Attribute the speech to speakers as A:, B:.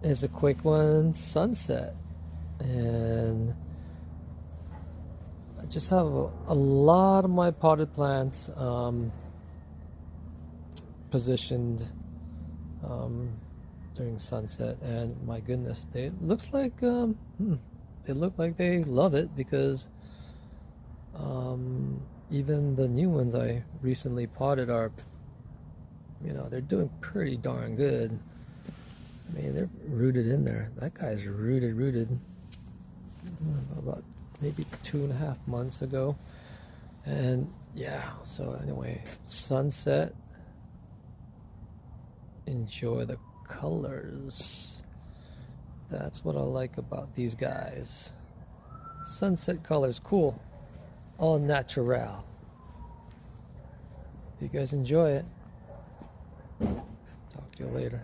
A: is a quick one, sunset. And I just have a lot of my potted plants positioned during sunset, and my goodness, they looks like they look like they love it, because even the new ones I recently potted are, they're doing pretty darn good. I mean, they're rooted in there. That guy's rooted about maybe 2.5 months ago. And yeah, so anyway, sunset. Enjoy the colors. That's what I like about these guys. Sunset colors, cool. All natural. You guys enjoy it. Talk to you later.